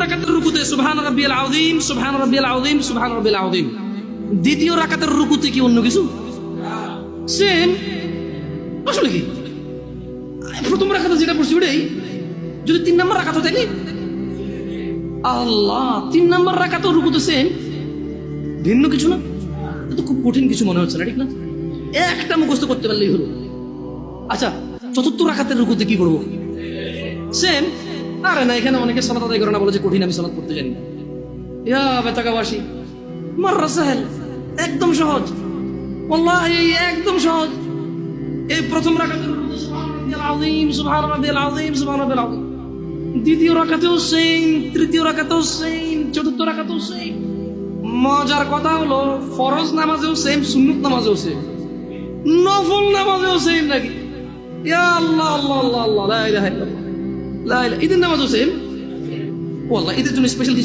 রাকাতের রুকুতে সুবহান রাব্বিয়াল আযীম, সুবহান রাব্বিয়াল আযীম, সুবহান রাব্বিয়াল আযীম। দ্বিতীয় রাকাতের রুকুতে কি অন্য কিছু? সেম। আসলে কি প্রথম রাকাতে যেটা পড়ছি ওটাই, যদি 3 নম্বর রাকাত থাকে আল্লাহ 3 নম্বর রাকাতের রুকুতে সেম, ভিন্ন কিছু না? তো খুব কঠিন কিছু মনে হচ্ছে না, ঠিক না? একটা মুখস্থ করতে পারলেই হলো। আচ্ছা, চতুর্থ রাকাতের রুকুতে কি করবো? সেম। আরে না, এখানে অনেকে সালাত আদায় করে না, বলে যে কঠিন, আমি সালাত করতে জানি না। ইয়া বেতাকাবাসী, মাররা সাহেল, একদম সহজ, ওয়াল্লাহি একদম সহজ। এই প্রথম রাকাতের রুকুতে সুবহান রাব্বিয়াল আযীম, সুবহান রাব্বিয়াল আযীম, সুবহান রাব্বিয়াল আযীম। দ্বিতীয় রাকাতেও সেম, তৃতীয় রাকাতেও সেম, চতুর্থ রাকাতেও সেম। মজার কথা হলো ফরজ নামাজেও সেম, সুন্নত নামাজেও সেম, নফল নামাজেও সেম নাকি? ইয়া আল্লাহ আল্লাহ আল্লাহ আল্লাহ, লা ইলাহা ইল্লাল্লাহ, লা ইলাহা। ঈদের নামাজও সেম। ওয়াল্লাহ ঈদের জন্য স্পেশাল কিছু